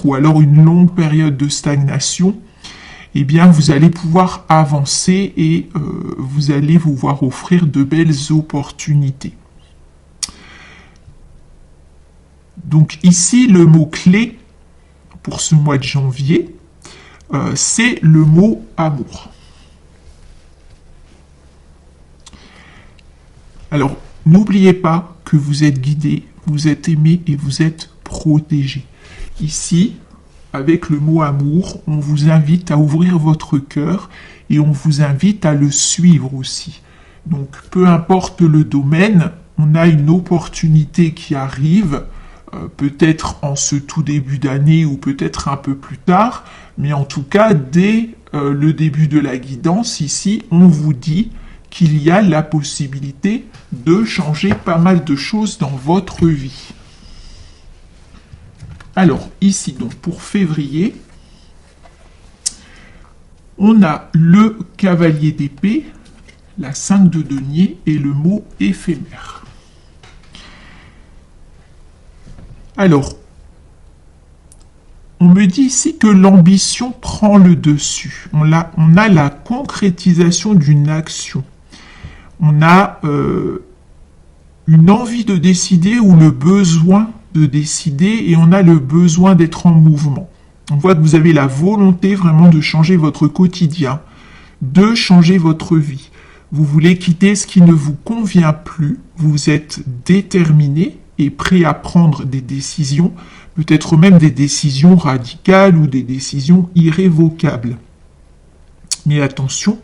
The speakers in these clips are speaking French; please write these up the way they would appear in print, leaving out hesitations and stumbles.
ou alors une longue période de stagnation, eh bien, vous allez pouvoir avancer et vous allez vous voir offrir de belles opportunités. Donc ici, le mot-clé pour ce mois de janvier, c'est le mot amour. Alors, n'oubliez pas que vous êtes guidé, vous êtes aimé et vous êtes protégé. Ici, avec le mot amour, on vous invite à ouvrir votre cœur et on vous invite à le suivre aussi. Donc, peu importe le domaine, on a une opportunité qui arrive, peut-être en ce tout début d'année ou peut-être un peu plus tard, mais en tout cas, dès le début de la guidance, ici, on vous dit qu'il y a la possibilité de changer pas mal de choses dans votre vie. Alors, ici, donc, pour février, on a le cavalier d'épée, la 5 de denier et le mot éphémère. Alors, on me dit ici que l'ambition prend le dessus. On a la concrétisation d'une action. On a une envie de décider ou le besoin de décider et on a le besoin d'être en mouvement. On voit que vous avez la volonté vraiment de changer votre quotidien, de changer votre vie. Vous voulez quitter ce qui ne vous convient plus, vous êtes déterminé et prêt à prendre des décisions, peut-être même des décisions radicales ou des décisions irrévocables. Mais attention,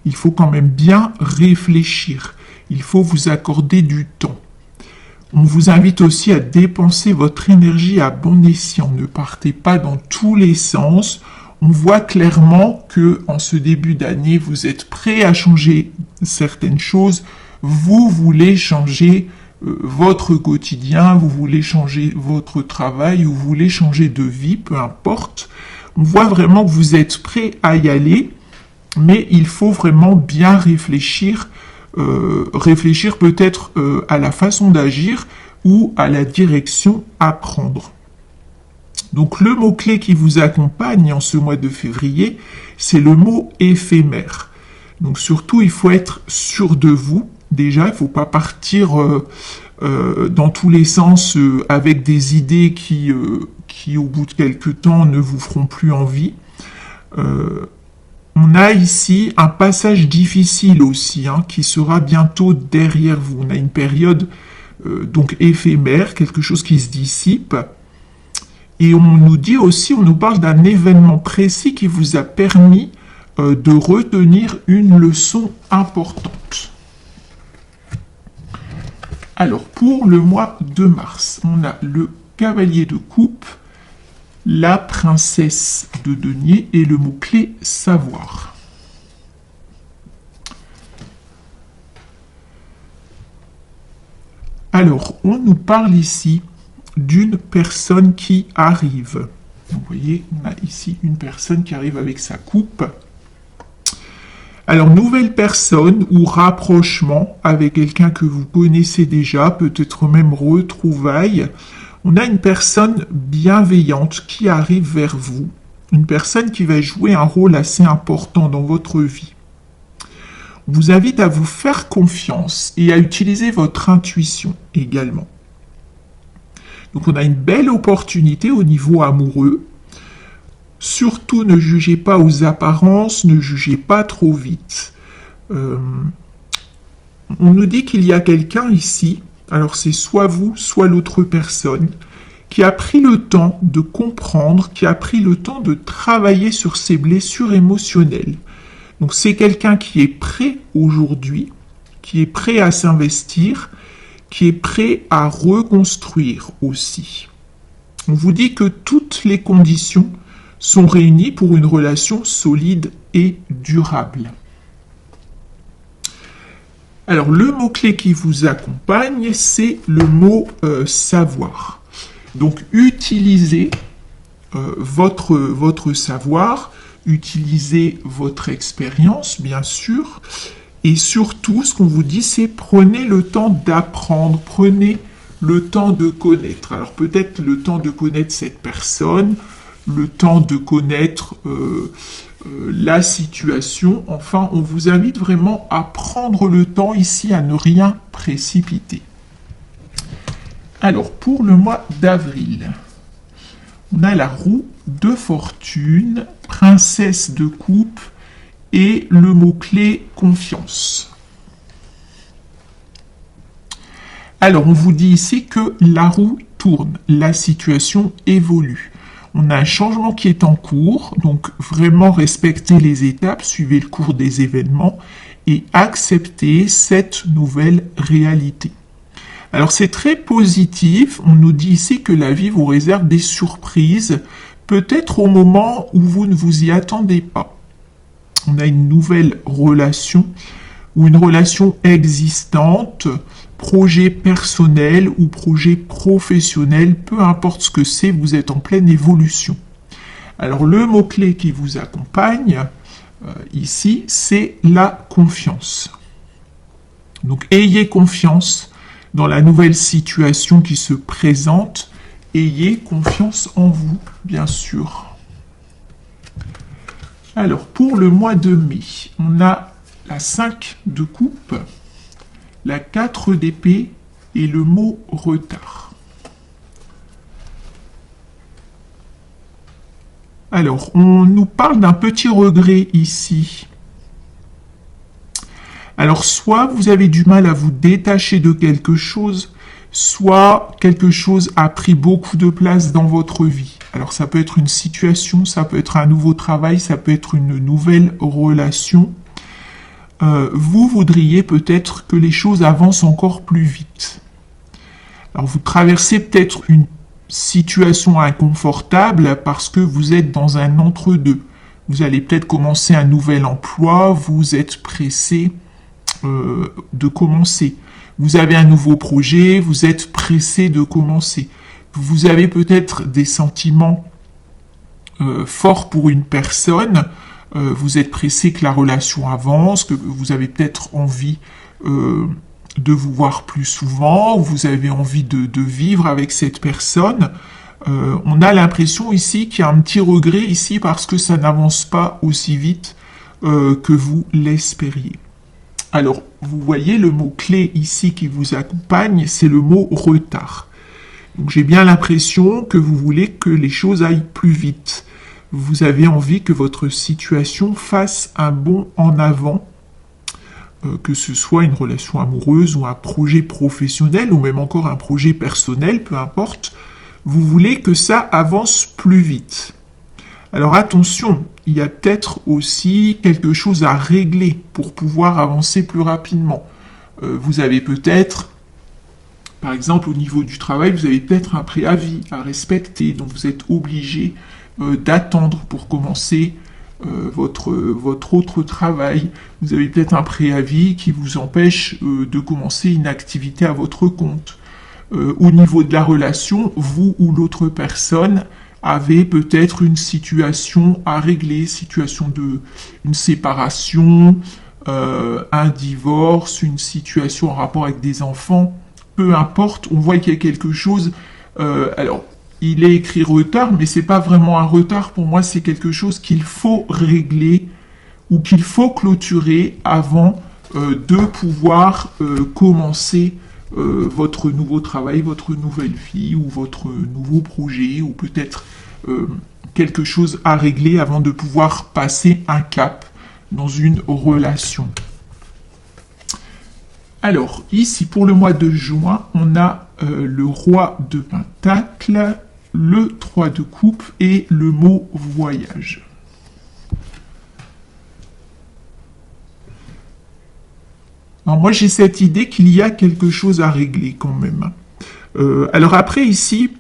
il faut quand même bien réfléchir. Il faut vous accorder du temps. On vous invite aussi à dépenser votre énergie à bon escient. Ne partez pas dans tous les sens. On voit clairement que en ce début d'année, vous êtes prêt à changer certaines choses. Vous voulez changer votre quotidien, vous voulez changer votre travail, vous voulez changer de vie, peu importe. On voit vraiment que vous êtes prêt à y aller, mais il faut vraiment bien réfléchir peut-être à la façon d'agir ou à la direction à prendre. Donc le mot-clé qui vous accompagne en ce mois de février, c'est le mot éphémère. Donc surtout, il faut être sûr de vous. Déjà, il ne faut pas partir dans tous les sens avec des idées qui, au bout de quelques temps, ne vous feront plus envie. On a ici un passage difficile aussi, qui sera bientôt derrière vous. On a une période donc éphémère, quelque chose qui se dissipe. Et on nous dit aussi, on nous parle d'un événement précis qui vous a permis de retenir une leçon importante. Alors, pour le mois de mars, on a le cavalier de coupe, la princesse de denier et le mot-clé savoir. Alors, on nous parle ici d'une personne qui arrive. Vous voyez, on a ici une personne qui arrive avec sa coupe. Alors, nouvelle personne ou rapprochement avec quelqu'un que vous connaissez déjà, peut-être même retrouvailles. On a une personne bienveillante qui arrive vers vous, une personne qui va jouer un rôle assez important dans votre vie. On vous invite à vous faire confiance et à utiliser votre intuition également. Donc on a une belle opportunité au niveau amoureux. Surtout ne jugez pas aux apparences, ne jugez pas trop vite. On nous dit qu'il y a quelqu'un ici, alors c'est soit vous, soit l'autre personne, qui a pris le temps de comprendre, qui a pris le temps de travailler sur ses blessures émotionnelles. Donc c'est quelqu'un qui est prêt aujourd'hui, qui est prêt à s'investir, qui est prêt à reconstruire aussi. On vous dit que toutes les conditions sont réunies pour une relation solide et durable. Alors, le mot-clé qui vous accompagne, c'est le mot savoir. Donc, utilisez votre savoir, utilisez votre expérience, bien sûr, et surtout, ce qu'on vous dit, c'est prenez le temps d'apprendre, prenez le temps de connaître. Alors, peut-être le temps de connaître cette personne, le temps de connaître la situation. Enfin, on vous invite vraiment à prendre le temps ici, à ne rien précipiter. Alors, pour le mois d'avril, on a la roue de fortune, princesse de coupe et le mot-clé confiance. Alors, on vous dit ici que la roue tourne, la situation évolue. On a un changement qui est en cours, donc vraiment respectez les étapes, suivez le cours des événements et acceptez cette nouvelle réalité. Alors c'est très positif, on nous dit ici que la vie vous réserve des surprises, peut-être au moment où vous ne vous y attendez pas. On a une nouvelle relation ou une relation existante, projet personnel ou projet professionnel, peu importe ce que c'est, vous êtes en pleine évolution. Alors le mot-clé qui vous accompagne ici, c'est la confiance. Donc ayez confiance dans la nouvelle situation qui se présente, ayez confiance en vous, bien sûr. Alors pour le mois de mai, on a la 5 de coupe, la 4 d'épée et le mot retard. Alors, on nous parle d'un petit regret ici. Alors, soit vous avez du mal à vous détacher de quelque chose, soit quelque chose a pris beaucoup de place dans votre vie. Alors, ça peut être une situation, ça peut être un nouveau travail, ça peut être une nouvelle relation. Vous voudriez peut-être que les choses avancent encore plus vite. Alors vous traversez peut-être une situation inconfortable parce que vous êtes dans un entre-deux. Vous allez peut-être commencer un nouvel emploi, vous êtes pressé de commencer. Vous avez un nouveau projet, vous êtes pressé de commencer. Vous avez peut-être des sentiments forts pour une personne, vous êtes pressé que la relation avance, que vous avez peut-être envie de vous voir plus souvent, ou vous avez envie de vivre avec cette personne. On a l'impression ici qu'il y a un petit regret ici parce que ça n'avance pas aussi vite que vous l'espériez. Alors, vous voyez le mot-clé ici qui vous accompagne, c'est le mot retard. Donc j'ai bien l'impression que vous voulez que les choses aillent plus vite. Vous avez envie que votre situation fasse un bond en avant, que ce soit une relation amoureuse ou un projet professionnel ou même encore un projet personnel, peu importe. Vous voulez que ça avance plus vite. Alors attention, il y a peut-être aussi quelque chose à régler pour pouvoir avancer plus rapidement. Vous avez peut-être, par exemple au niveau du travail, vous avez peut-être un préavis à respecter, donc vous êtes obligé d'attendre pour commencer votre autre travail. Vous avez peut-être un préavis qui vous empêche de commencer une activité à votre compte. Au niveau de la relation, vous ou l'autre personne avez peut-être une situation à régler, situation une séparation, un divorce, une situation en rapport avec des enfants, peu importe, on voit qu'il y a quelque chose. Alors, il est écrit retard, mais c'est pas vraiment un retard. Pour moi, c'est quelque chose qu'il faut régler ou qu'il faut clôturer avant de pouvoir commencer votre nouveau travail, votre nouvelle vie ou votre nouveau projet ou peut-être quelque chose à régler avant de pouvoir passer un cap dans une relation. Alors, ici, pour le mois de juin, on a le roi de Pentacle, le 3 de coupe et le mot voyage. Alors moi j'ai cette idée qu'il y a quelque chose à régler quand même. Alors après ici,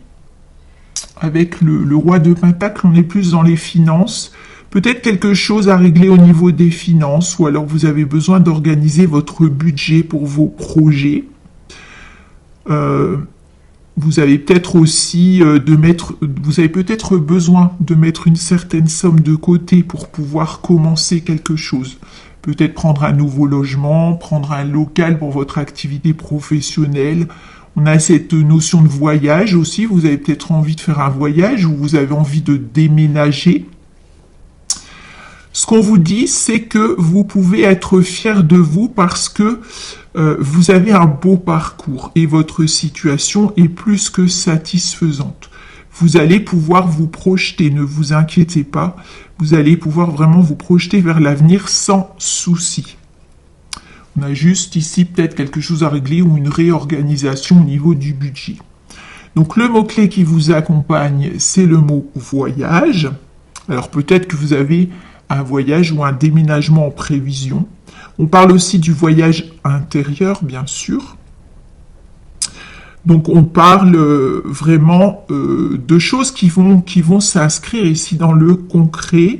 avec le roi de Pentacle, on est plus dans les finances. Peut-être quelque chose à régler au niveau des finances, ou alors vous avez besoin d'organiser votre budget pour vos projets. Vous avez peut-être aussi vous avez peut-être besoin de mettre une certaine somme de côté pour pouvoir commencer quelque chose. Peut-être prendre un nouveau logement, prendre un local pour votre activité professionnelle. On a cette notion de voyage aussi. Vous avez peut-être envie de faire un voyage ou vous avez envie de déménager. Ce qu'on vous dit, c'est que vous pouvez être fier de vous parce que vous avez un beau parcours et votre situation est plus que satisfaisante. Vous allez pouvoir vous projeter, ne vous inquiétez pas. Vous allez pouvoir vraiment vous projeter vers l'avenir sans souci. On a juste ici peut-être quelque chose à régler ou une réorganisation au niveau du budget. Donc le mot-clé qui vous accompagne, c'est le mot voyage. Alors peut-être que vous avez un voyage ou un déménagement en prévision. On parle aussi du voyage intérieur, bien sûr. Donc on parle vraiment de choses qui vont s'inscrire ici dans le concret.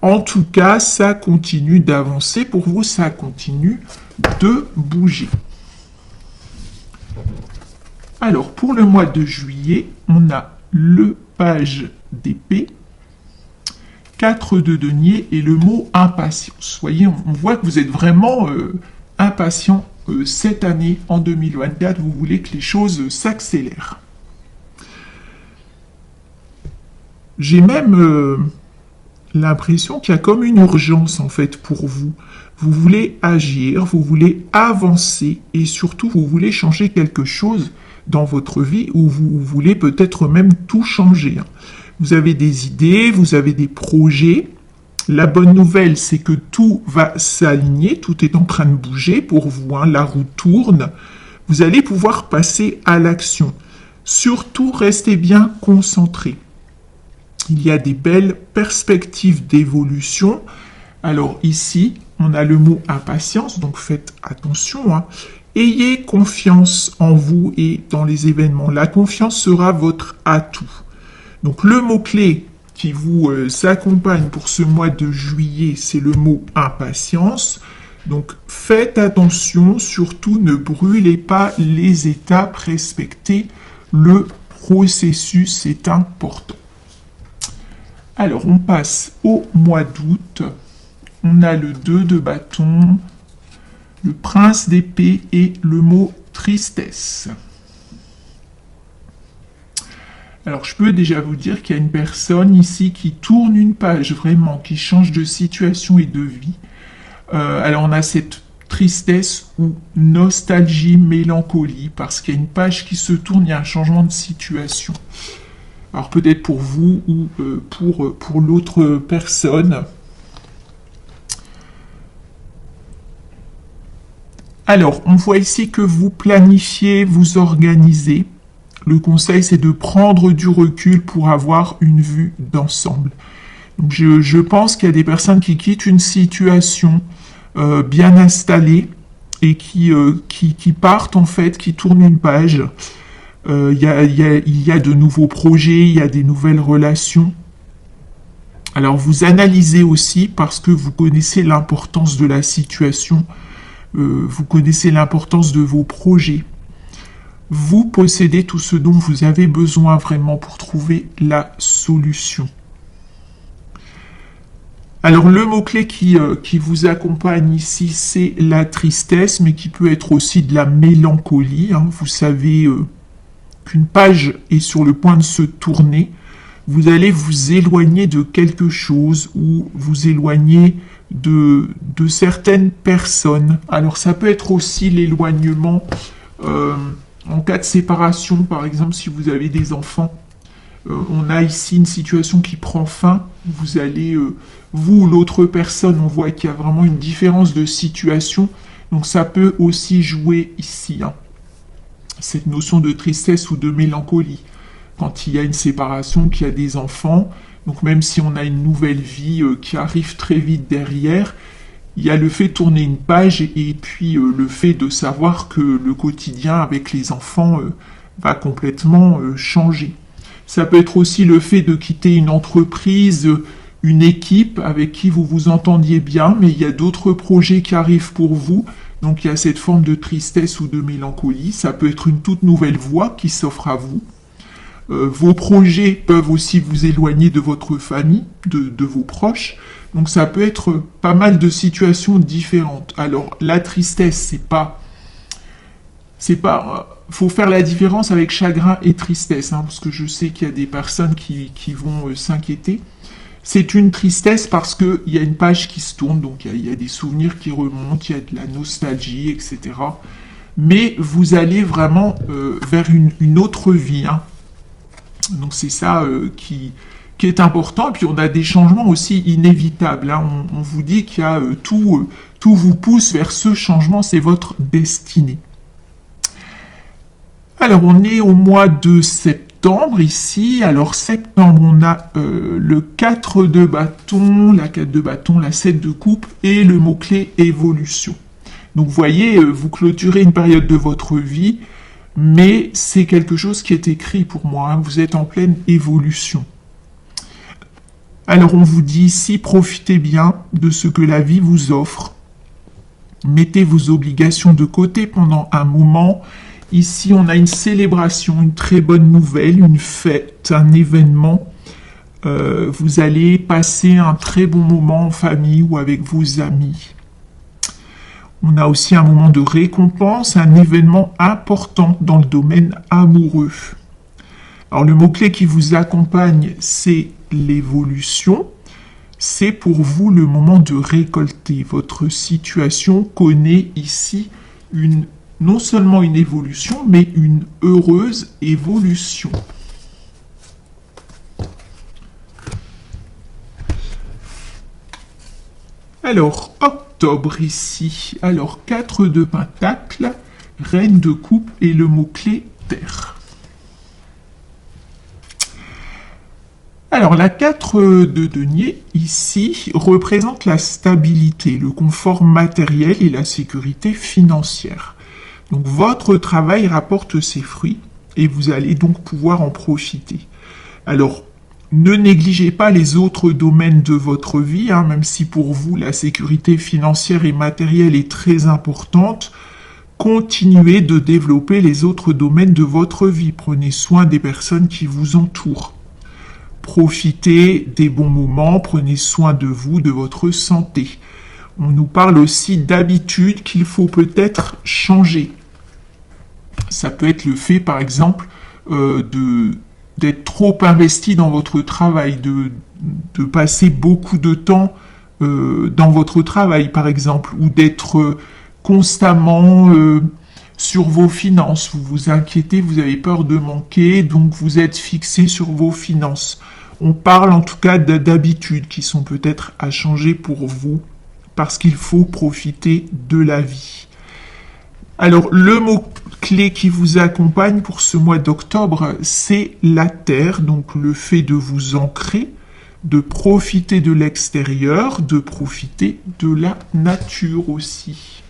En tout cas, ça continue d'avancer pour vous, ça continue de bouger. Alors pour le mois de juillet, on a le page d'épée, 4 de denier et le mot impatience. Vous voyez, on voit que vous êtes vraiment impatient cette année, en 2024. Vous voulez que les choses s'accélèrent. J'ai même l'impression qu'il y a comme une urgence en fait pour vous. Vous voulez agir, vous voulez avancer et surtout vous voulez changer quelque chose dans votre vie ou vous voulez peut-être même tout changer. Vous avez des idées, vous avez des projets. La bonne nouvelle, c'est que tout va s'aligner, tout est en train de bouger pour vous, la roue tourne. Vous allez pouvoir passer à l'action. Surtout, restez bien concentrés. Il y a des belles perspectives d'évolution. Alors ici, on a le mot impatience, donc faites attention. Ayez confiance en vous et dans les événements. La confiance sera votre atout. Donc le mot-clé qui vous accompagne pour ce mois de juillet, c'est le mot impatience. Donc faites attention, surtout ne brûlez pas les étapes, respectez le processus, c'est important. Alors on passe au mois d'août. On a le 2 de bâton, le prince d'épée et le mot tristesse. Alors, je peux déjà vous dire qu'il y a une personne ici qui tourne une page vraiment, qui change de situation et de vie. Alors, on a cette tristesse ou nostalgie, mélancolie, parce qu'il y a une page qui se tourne, il y a un changement de situation. Alors, peut-être pour vous ou pour l'autre personne. Alors, on voit ici que vous planifiez, vous organisez. Le conseil, c'est de prendre du recul pour avoir une vue d'ensemble. Donc, je pense qu'il y a des personnes qui quittent une situation bien installée et qui partent en fait, qui tournent une page. Il y a de nouveaux projets, il y a des nouvelles relations. Alors, vous analysez aussi parce que vous connaissez l'importance de la situation, vous connaissez l'importance de vos projets. Vous possédez tout ce dont vous avez besoin vraiment pour trouver la solution. Alors le mot-clé qui vous accompagne ici, c'est la tristesse, mais qui peut être aussi de la mélancolie. Vous savez qu'une page est sur le point de se tourner. Vous allez vous éloigner de quelque chose ou vous éloigner de certaines personnes. Alors ça peut être aussi l'éloignement en cas de séparation, par exemple, si vous avez des enfants. On a ici une situation qui prend fin. Vous allez, vous ou l'autre personne, on voit qu'il y a vraiment une différence de situation. Donc ça peut aussi jouer ici, cette notion de tristesse ou de mélancolie. Quand il y a une séparation, qu'il y a des enfants, donc même si on a une nouvelle vie qui arrive très vite derrière, il y a le fait de tourner une page et puis le fait de savoir que le quotidien avec les enfants va complètement changer. Ça peut être aussi le fait de quitter une entreprise, une équipe avec qui vous vous entendiez bien, mais il y a d'autres projets qui arrivent pour vous. Donc il y a cette forme de tristesse ou de mélancolie. Ça peut être une toute nouvelle voie qui s'offre à vous. Vos projets peuvent aussi vous éloigner de votre famille, de vos proches. Donc ça peut être pas mal de situations différentes. Alors la tristesse, c'est pas, faut faire la différence avec chagrin et tristesse, hein, parce que je sais qu'il y a des personnes qui vont s'inquiéter. C'est une tristesse parce que il y a une page qui se tourne, donc il y a des souvenirs qui remontent, il y a de la nostalgie, etc. Mais vous allez vraiment vers une autre vie, hein. Donc c'est ça qui est important. Et puis on a des changements aussi inévitables, hein. On vous dit qu'il y a tout vous pousse vers ce changement, c'est votre destinée. Alors on est au mois de septembre ici. Alors septembre, on a le 4 de bâton, la 4 de bâton, la 7 de coupe et le mot-clé évolution. Donc vous voyez, vous clôturez une période de votre vie, mais c'est quelque chose qui est écrit pour moi, hein. Vous êtes en pleine évolution. Alors on vous dit ici, profitez bien de ce que la vie vous offre. Mettez vos obligations de côté pendant un moment. Ici, on a une célébration, une très bonne nouvelle, une fête, un événement. Vous allez passer un très bon moment en famille ou avec vos amis. On a aussi un moment de récompense, un événement important dans le domaine amoureux. Alors, le mot-clé qui vous accompagne, c'est l'évolution. C'est pour vous le moment de récolter. Votre situation connaît ici non seulement une évolution, mais une heureuse évolution. Alors, octobre ici. Alors, 4 de pentacle, reine de coupe et le mot-clé terre. Alors, la 4 de denier, ici, représente la stabilité, le confort matériel et la sécurité financière. Donc, votre travail rapporte ses fruits et vous allez donc pouvoir en profiter. Alors, ne négligez pas les autres domaines de votre vie, hein, même si pour vous, la sécurité financière et matérielle est très importante. Continuez de développer les autres domaines de votre vie. Prenez soin des personnes qui vous entourent. Profitez des bons moments, prenez soin de vous, de votre santé. On nous parle aussi d'habitudes qu'il faut peut-être changer. Ça peut être le fait, par exemple, d'être trop investi dans votre travail, de passer beaucoup de temps dans votre travail, par exemple, ou d'être constamment sur vos finances. Vous vous inquiétez, vous avez peur de manquer, donc vous êtes fixé sur vos finances. On parle en tout cas d'habitudes qui sont peut-être à changer pour vous, parce qu'il faut profiter de la vie. Alors, le mot-clé qui vous accompagne pour ce mois d'octobre, c'est la terre, donc le fait de vous ancrer, de profiter de l'extérieur, de profiter de la nature aussi.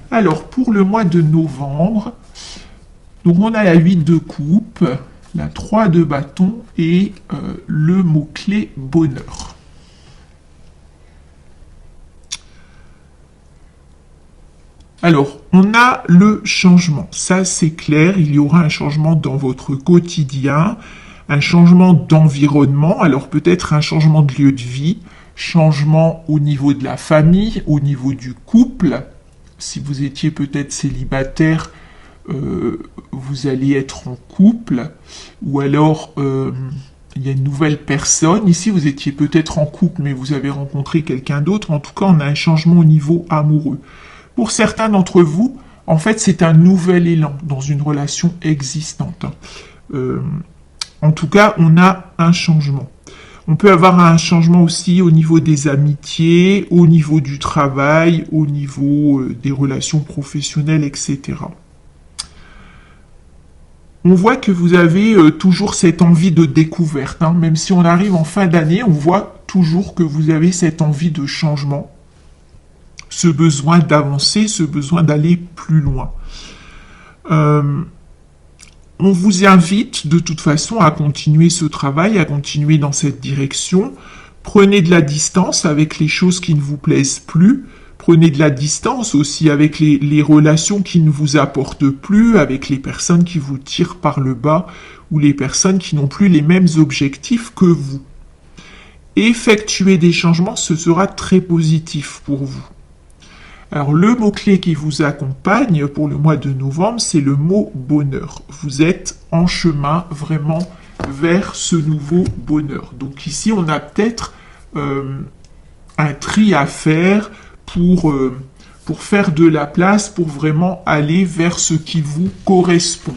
Alors, pour le mois de novembre, donc on a la 8 de coupe, la 3 de bâton et le mot-clé bonheur. Alors, on a le changement. Ça, c'est clair, il y aura un changement dans votre quotidien, un changement d'environnement, alors peut-être un changement de lieu de vie, changement au niveau de la famille, au niveau du couple. Si vous étiez peut-être célibataire, vous allez être en couple, ou alors il y a une nouvelle personne. Ici, vous étiez peut-être en couple, mais vous avez rencontré quelqu'un d'autre. En tout cas, on a un changement au niveau amoureux. Pour certains d'entre vous, en fait, c'est un nouvel élan dans une relation existante. En tout cas, on a un changement. On peut avoir un changement aussi au niveau des amitiés, au niveau du travail, au niveau des relations professionnelles, etc. On voit que vous avez toujours cette envie de découverte, hein. Même si on arrive en fin d'année, on voit toujours que vous avez cette envie de changement, ce besoin d'avancer, ce besoin d'aller plus loin. On vous invite de toute façon à continuer ce travail, à continuer dans cette direction. Prenez de la distance avec les choses qui ne vous plaisent plus. Prenez de la distance aussi avec les relations qui ne vous apportent plus, avec les personnes qui vous tirent par le bas ou les personnes qui n'ont plus les mêmes objectifs que vous. Effectuer des changements, ce sera très positif pour vous. Alors, le mot-clé qui vous accompagne pour le mois de novembre, c'est le mot bonheur. Vous êtes en chemin vraiment vers ce nouveau bonheur. Donc ici, on a peut-être un tri à faire pour faire de la place, pour vraiment aller vers ce qui vous correspond.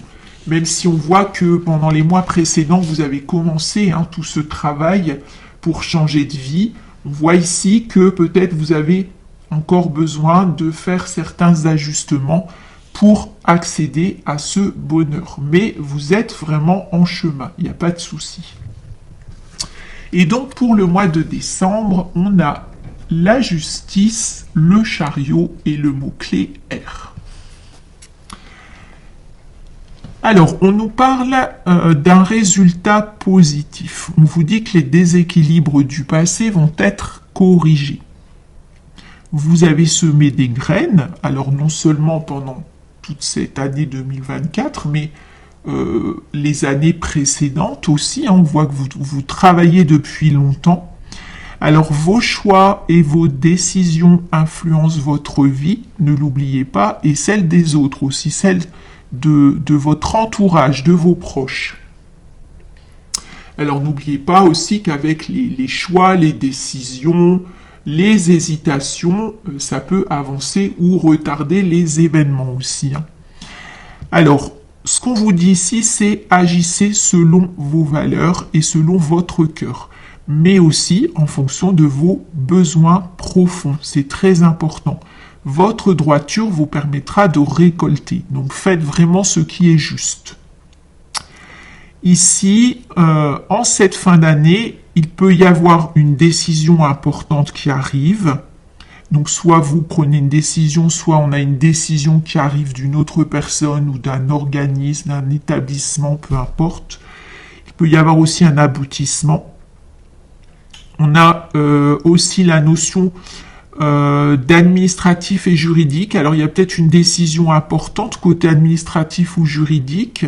Même si on voit que pendant les mois précédents, vous avez commencé tout ce travail pour changer de vie, on voit ici que peut-être vous avez encore besoin de faire certains ajustements pour accéder à ce bonheur. Mais vous êtes vraiment en chemin, il n'y a pas de souci. Et donc pour le mois de décembre, on a la justice, le chariot et le mot-clé R. Alors, on nous parle d'un résultat positif. On vous dit que les déséquilibres du passé vont être corrigés. Vous avez semé des graines, alors non seulement pendant toute cette année 2024, mais les années précédentes aussi. On voit que vous travaillez depuis longtemps. Alors, vos choix et vos décisions influencent votre vie, ne l'oubliez pas, et celle des autres aussi, celle de votre entourage, de vos proches. Alors, n'oubliez pas aussi qu'avec les choix, les décisions, les hésitations, ça peut avancer ou retarder les événements aussi. Alors, ce qu'on vous dit ici, c'est agissez selon vos valeurs et selon votre cœur, mais aussi en fonction de vos besoins profonds. C'est très important. Votre droiture vous permettra de récolter. Donc, faites vraiment ce qui est juste. Ici, en cette fin d'année, il peut y avoir une décision importante qui arrive. Donc, soit vous prenez une décision, soit on a une décision qui arrive d'une autre personne ou d'un organisme, d'un établissement, peu importe. Il peut y avoir aussi un aboutissement. On a aussi la notion d'administratif et juridique. Alors, il y a peut-être une décision importante côté administratif ou juridique.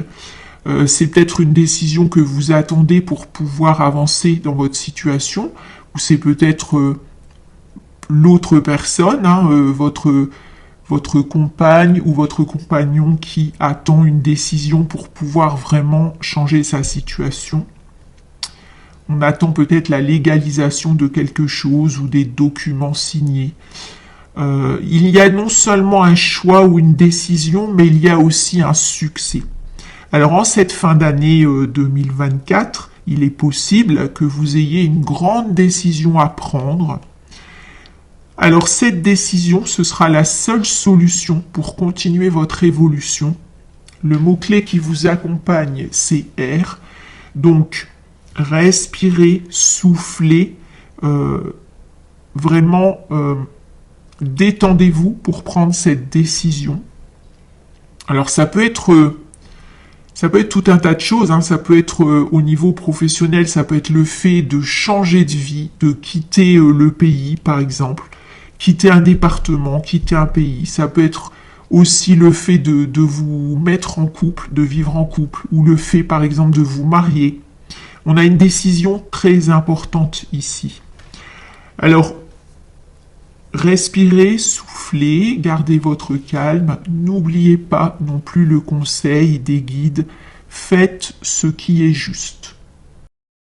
C'est peut-être une décision que vous attendez pour pouvoir avancer dans votre situation, ou c'est peut-être l'autre personne, votre compagne ou votre compagnon qui attend une décision pour pouvoir vraiment changer sa situation. On attend peut-être la légalisation de quelque chose ou des documents signés. Il y a non seulement un choix ou une décision, mais il y a aussi un succès. Alors en cette fin d'année 2024, il est possible que vous ayez une grande décision à prendre. Alors cette décision, ce sera la seule solution pour continuer votre évolution. Le mot-clé qui vous accompagne, c'est R. Donc, respirez, soufflez, vraiment détendez-vous pour prendre cette décision. Alors ça peut être tout un tas de choses, ça peut être au niveau professionnel, ça peut être le fait de changer de vie, de quitter le pays par exemple, quitter un département, quitter un pays, ça peut être aussi le fait de vous mettre en couple, de vivre en couple, ou le fait par exemple de vous marier. On a une décision très importante ici. Alors, respirez, soufflez, gardez votre calme, n'oubliez pas non plus le conseil des guides, faites ce qui est juste.